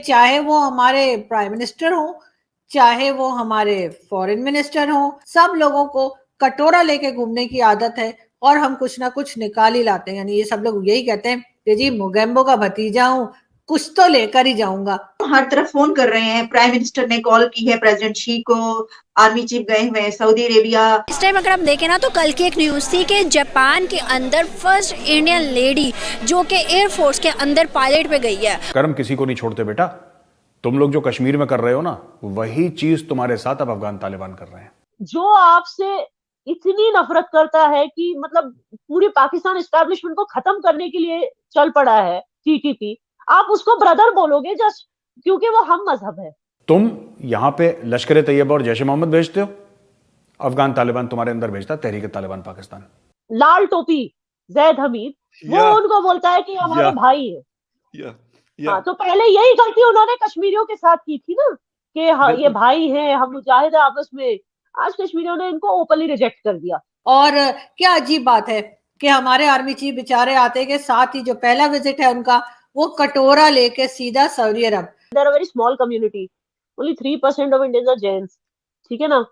चाहे वो हमारे प्राइम मिनिस्टर हो, चाहे वो हमारे फॉरेन मिनिस्टर हो, सब लोगों को कटोरा लेके घूमने की आदत है और हम कुछ ना कुछ निकाल ही लाते हैं। यानी ये सब लोग यही कहते हैं कि जी मोगेम्बो का भतीजा हूं, कुछ तो लेकर ही जाऊंगा। हर तरफ फोन कर रहे हैं, प्राइम मिनिस्टर ने कॉल की है प्रेसिडेंट शी को, आर्मी चीफ गए हुए हैं सऊदी अरेबिया। इस टाइम अगर हम देखें ना तो कल की एक न्यूज़ थी कि जापान के अंदर फर्स्ट इंडियन लेडी जो कि एयरफोर्स के अंदर पायलट पे गई है। कर्म किसी को नहीं छोड़ते बेटा। तुम लोग जो कश्मीर में कर रहे हो ना, वही चीज तुम्हारे साथ अब अफगान तालिबान कर रहे हैं। जो आपसे इतनी नफरत करता है कि मतलब पूरी पाकिस्तान एस्टैब्लिशमेंट को खत्म करने के लिए चल पड़ा है टीटीपी, आप उसको ब्रदर बोलोगे जस्ट क्योंकि वो हम मजहब है। तुम यहां पे लश्कर तैयबा और जैश मोहम्मद भेजते हो, अफगान तालिबान तुम्हारे अंदर भेजता तहरीक तालिबान पाकिस्तान। लाल टोपी जैद हमीद वो उनको बोलता है कि हमारे भाई है। हाँ, तो पहले यही गलती उन्होंने कश्मीरियों के साथ की थी ना कि हाँ, ये भाई हैं, हम मुजाहिद हैं आपस में। आज कश्मीरियों ने इनको ओपनली रिजेक्ट कर दिया। और क्या अजीब बात है कि हमारे आर्मी चीफ बेचारे आते के साथ ही जो पहला विजिट है उनका, वो कटोरा लेके सीधा सऊदी अरब। There are very small community, only 3% of Indians are Jains, ठीक है ना,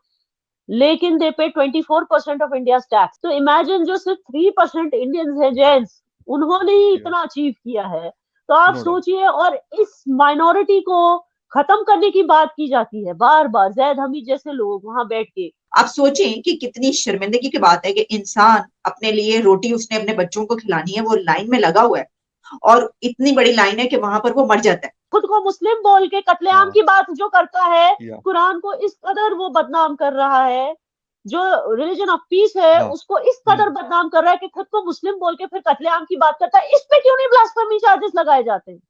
लेकिन they pay 24% of India tax. तो इमेजिन जो सिर्फ 3% इंडियंस है जैन्स, उन्होंने ही इतना अचीव किया है। तो आप सोचिए, और इस माइनॉरिटी को खत्म करने की बात की जाती है बार बार, जैद हमीद जैसे लोग वहां बैठ के। आप सोचें कि कितनी शर्मिंदगी की बात है कि इंसान अपने लिए रोटी उसने अपने बच्चों को खिलानी है, वो लाइन में लगा हुआ है और इतनी बड़ी लाइन है कि वहां पर वो मर जाता है। खुद को मुस्लिम बोल के कत्लेआम की बात जो करता है, कुरान को इस कदर वो बदनाम कर रहा है, जो रिलीजन ऑफ पीस है उसको इस कदर बदनाम कर रहा है कि खुद को मुस्लिम बोल के फिर कत्लेआम की बात करता है। इस पे क्यों नहीं ब्लास्फेमी चार्जेस लगाए जाते हैं?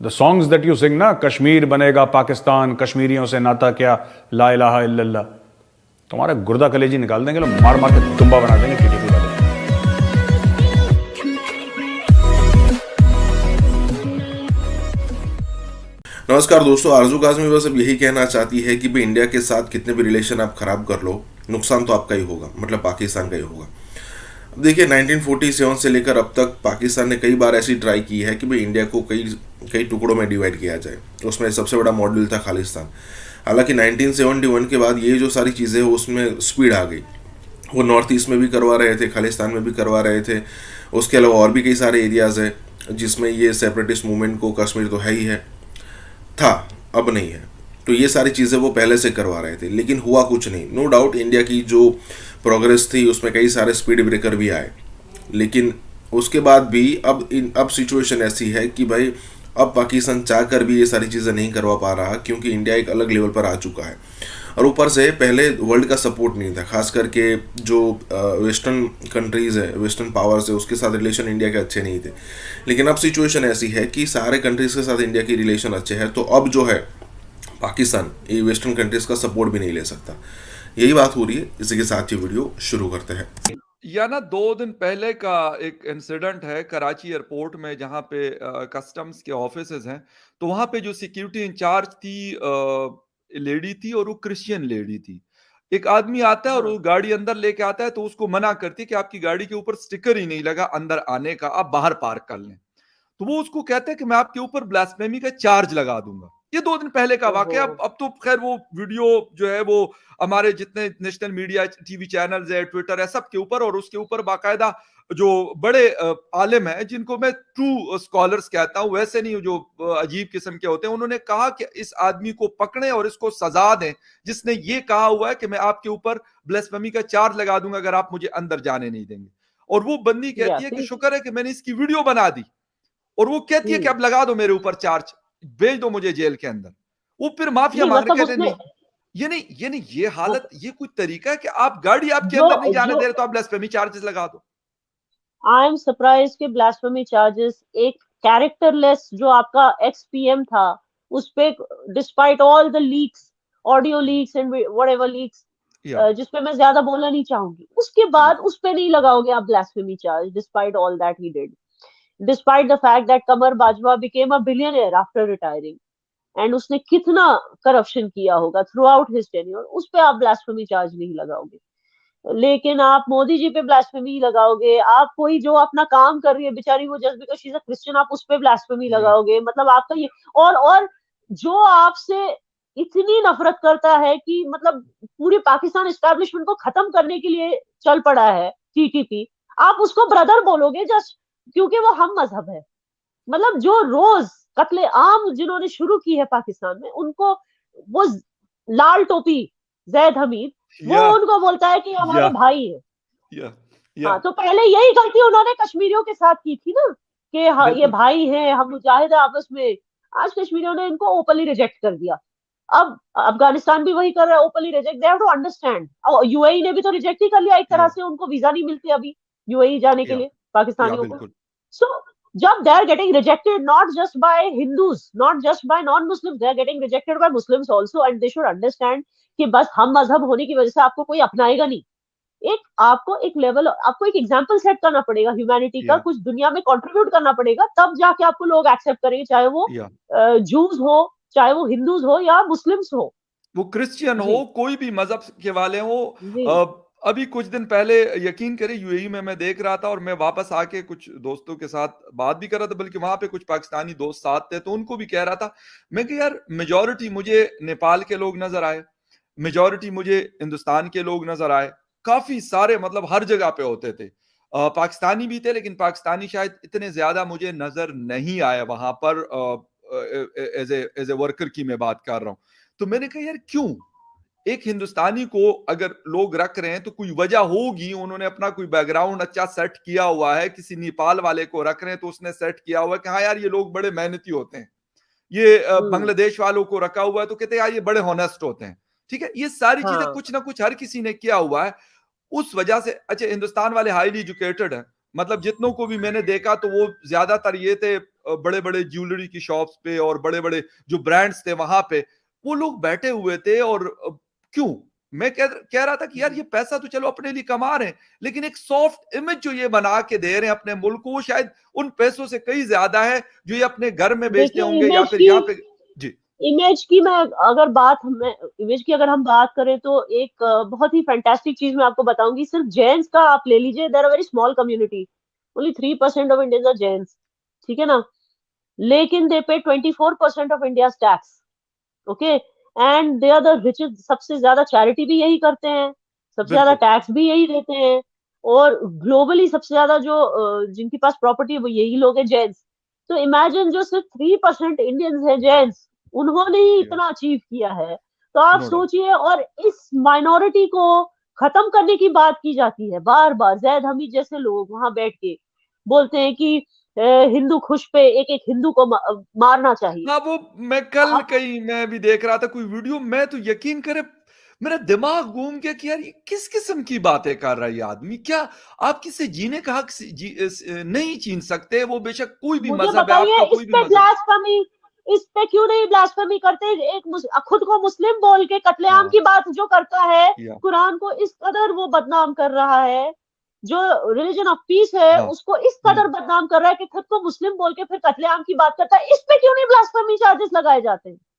The songs that you sing ना, कश्मीर बनेगा पाकिस्तान, कश्मीरियों से नाता क्या, ला इलाहा इल्लल्लाह, तुम्हारे गुर्दा कलेजी निकाल देंगे, लोग मार मार के तुम्बा बना देंगे टीटीपी वाले। नमस्कार दोस्तों, आरजू काज़मी बस अब यही कहना चाहती है कि भाई इंडिया के साथ कितने भी रिलेशन आप खराब कर लो, नुकसान तो आपका ही होगा, मतलब पाकिस्तान का ही होगा। अब देखिए 1947 से लेकर अब तक पाकिस्तान ने कई बार ऐसी ट्राई की है कि भाई इंडिया को कई टुकड़ों में डिवाइड किया जाए। तो उसमें सबसे बड़ा मॉडल था खालिस्तान। हालांकि 1971 के बाद ये जो सारी चीज़ें हैं उसमें स्पीड आ गई। वो नॉर्थ ईस्ट में भी करवा रहे थे, खालिस्तान में भी करवा रहे थे। उसके अलावा और भी कई सारे एरियाज़ हैं जिसमें ये सेपरेटिस्ट मूवमेंट को, कश्मीर तो है ही है, था, अब नहीं है। तो ये सारी चीज़ें वो पहले से करवा रहे थे, लेकिन हुआ कुछ नहीं। नो डाउट इंडिया की जो प्रोग्रेस थी उसमें कई सारे स्पीड ब्रेकर भी आए, लेकिन उसके बाद भी अब सिचुएशन ऐसी है कि भाई अब पाकिस्तान चाह कर भी ये सारी चीज़ें नहीं करवा पा रहा, क्योंकि इंडिया एक अलग लेवल पर आ चुका है। और ऊपर से पहले वर्ल्ड का सपोर्ट नहीं था, खास करके जो वेस्टर्न कंट्रीज़ है, वेस्टर्न पावर्स है, उसके साथ रिलेशन इंडिया के अच्छे नहीं थे। लेकिन अब सिचुएशन ऐसी है कि सारे कंट्रीज़ के साथ इंडिया की रिलेशन अच्छे हैं, तो अब जो है पाकिस्तान ये वेस्टर्न कंट्रीज़ का सपोर्ट भी नहीं ले सकता। यही बात हो रही है। इसी के साथ ये वीडियो शुरू करते हैं। या ना 2 दिन पहले का एक इंसिडेंट है कराची एयरपोर्ट में, जहाँ पे कस्टम्स के ऑफिसेज हैं। तो वहाँ पे जो सिक्योरिटी इंचार्ज थी, लेडी थी और वो क्रिश्चियन लेडी थी। एक आदमी आता है और वो गाड़ी अंदर लेके आता है, तो उसको मना करती है कि आपकी गाड़ी के ऊपर स्टिकर ही नहीं लगा अंदर आने का, आप बाहर पार्क कर लें। तो वो उसको कहते हैं कि मैं आपके ऊपर ब्लास्फेमी का चार्ज लगा दूंगा। ये 2 दिन पहले का वाकया। अब तो खैर वो वीडियो जो है वो हमारे जितने नेशनल मीडिया, टीवी चैनल्स है, ट्विटर है, सबके ऊपर, और उसके ऊपर बाकायदा जो बड़े आलिम हैं, जिनको मैं ट्रू स्कॉलर्स कहता हूं, वैसे नहीं जो अजीब किस्म के होते हैं, उन्होंने कहा कि इस आदमी को पकड़े और इसको सजा दें, जिसने ये कहा हुआ है कि मैं आपके ऊपर ब्लास्फेमी का चार्ज लगा दूंगा अगर आप मुझे अंदर जाने नहीं देंगे। और वो बंदी कहती है कि शुक्र है कि मैंने इसकी वीडियो बना दी, और वो कहती है कि अब लगा दो मेरे ऊपर चार्ज, भेज दो मुझे जेल के अंदर। वो फिर माफिया मान रहे, कहते नहीं, ये नहीं, ये हालत, ये कोई तरीका है कि आप गाड़ी आपके अंदर नहीं जाने दे रहे तो आप ब्लास्फेमी चार्जेस लगा दो। आई एम सरप्राइज के ब्लास्फेमी चार्जेस एक कैरेक्टरलेस जो आपका एक्स-पीएम था उस पे, despite all the leaks, audio leaks and whatever leaks, जिसपे मैं ज्यादा बोलना नहीं चाहूंगी, उसके बाद उस पे नहीं लगाओगे आप blasphemy charge, despite all that he did, despite the fact that Qamar Bajwa became a billionaire after retiring, and उसने कितना करप्शन किया होगा थ्रू आउट हिज टेन्योर, उस पे आप ब्लास्फेमी चार्ज नहीं लगाओगे। लेकिन आप मोदी जी पे ब्लास्फेमी लगाओगे, आप कोई जो अपना काम कर रही है बेचारी, वो just because she is a Christian, आप उस पे ब्लास्फेमी लगाओगे। मतलब आपका ये, और जो आपसे इतनी नफरत करता है कि मतलब पूरी पाकिस्तान एस्टैब्लिशमेंट को खत्म करने के लिए चल पड़ा है, टीटीपी, आप उसको ब्रदर बोलोगे जस्ट क्योंकि वो हम मजहब है? मतलब जो रोज कत्ले आम जिन्होंने शुरू की है पाकिस्तान में, उनको वो लाल टोपी जैद हमीद, वो या उनको बोलता है कि हमारे या भाई है। या हाँ, या तो पहले यही गलती उन्होंने कश्मीरियों के साथ की थी ना, कि हाँ ये बिल्कुल भाई हैं, हम मुजाहिद हैं आपस में। आज कश्मीरियों ने इनको ओपनली रिजेक्ट कर दिया। अब अफगानिस्तान भी वही कर रहा है, openly reject. They have to understand. और यूएई ने भी तो रिजेक्ट ही कर लिया एक तरह या से, उनको वीजा नहीं मिलती अभी यूएई जाने के या लिए या पाकिस्तानियों को। बिल्कुल सो जब they are getting rejected not just by Hindus, not just by non Muslims, they are getting rejected by Muslims also, and they should understand कि बस हम मजहब होने की वजह से आपको कोई अपनाएगा नहीं। एक आपको एक लेवल, आपको एक एग्जाम्पल सेट करना पड़ेगा ह्यूमैनिटी का, या कुछ दुनिया में कंट्रीब्यूट करना पड़ेगा, तब जाके आपको लोग एक्सेप्ट करेंगे, चाहे वो या जूस हो, चाहे वो हिंदूज हो या मुस्लिम्स हो। वो क्रिश्चियन जी हो, कोई भी मजहब के वाले हो। जी अभी कुछ दिन पहले, यकीन करें, यूएई में मैं देख रहा था और मैं वापस आके कुछ दोस्तों के साथ बात भी कर रहा था, बल्कि वहां पे कुछ पाकिस्तानी दोस्त साथ थे, तो उनको भी कह रहा था मैं कि यार मेजोरिटी मुझे नेपाल के लोग नजर आए, मेजोरिटी मुझे हिंदुस्तान के लोग नजर आए, काफी सारे, मतलब हर जगह पे होते थे। पाकिस्तानी भी थे, लेकिन पाकिस्तानी शायद इतने ज्यादा मुझे नजर नहीं आए वहां पर। एज ए वर्कर की मैं बात कर रहा हूं। तो मैंने कहा यार क्यों, एक हिंदुस्तानी को अगर लोग रख रहे हैं तो कोई वजह होगी, उन्होंने अपना कोई बैकग्राउंड अच्छा सेट किया हुआ है। किसी नेपाल वाले को रख रहे हैं तो उसने सेट किया हुआ है कि हाँ यार ये लोग बड़े मेहनती होते हैं। ये हम्म बांग्लादेश वालों को रखा हुआ है तो कहते हैं यार ये बड़े हॉनेस्ट होते हैं। ठीक है, ये सारी चीजें हाँ कुछ ना कुछ हर किसी ने किया हुआ है उस वजह से। अच्छा, हिंदुस्तान वाले हाईली एजुकेटेड हैं, मतलब जितनों को भी मैंने देखा तो वो ज्यादातर ये थे बड़े बड़े ज्वेलरी की शॉप्स पे और बड़े बड़े जो ब्रांड्स थे वहां पे वो लोग बैठे हुए थे। और क्यों, मैं कह रहा था कि यार ये पैसा तो चलो अपने लिए कमा रहे हैं, लेकिन एक सॉफ्ट इमेज जो ये बना के दे रहे हैं अपने मुल्क को, वो शायद उन पैसों से कई ज्यादा है जो ये अपने घर में बेचते देखिए, होंगे या फिर यहाँ पे। जी इमेज की मैं अगर बात हमें इमेज की अगर हम बात करें तो एक बहुत ही फैंटास्टिक चीज मैं आपको बताऊंगी। सिर्फ जैन्स का आप ले लीजिए, there are very small community, only 3% of Indians are Jains, ठीक है ना, लेकिन they pay 24% of India tax. Okay, and they are the richest, सबसे ज्यादा चैरिटी भी यही करते हैं, सबसे ज्यादा बिल्कुल टैक्स भी यही देते हैं, और ग्लोबली सबसे ज्यादा जो जिनके पास प्रॉपर्टी है वो यही लोग हैं, जैन्स। तो इमेजिन जो सिर्फ 3% इंडियंस है जैन्स, उन्होंने ही इतना अचीव किया है। तो आप नो डाउट। सोचिए, और इस माइनॉरिटी को खत्म करने की बात की जाती है बार बार। जैद हमीद जैसे लोग वहां बैठ के बोलते हैं कि हिंदू खुश पे एक एक हिंदू को मारना चाहिए। हाँ, वो मैं कल आप कहीं मैं भी देख रहा था कोई वीडियो, मैं तो यकीन करे मेरा दिमाग घूम गया कि यार ये किस किस्म की बातें कर रहा है ये आदमी। क्या आप किसी जीने का हक नहीं छीन सकते? वो बेशक कोई भी मुझे मजहब है, बताइए, आपका इस कोई भी पे मजहब। ब्लास्फेमी, इस पे क्यों नहीं ब्लास्फेमी करते? एक खुद को मुस्लिम बोल के कत्लेआम हाँ की बात जो करता है, या कुरान को इस कदर वो बदनाम कर रहा है, जो रिलीजन ऑफ पीस है हाँ उसको इस कदर बदनाम कर रहा है कि खुद को मुस्लिम बोल के फिर कत्लेआम की बात करता है। इस पे क्यों नहीं ब्लास्फेमी चार्जेस लगाए जाते हैं?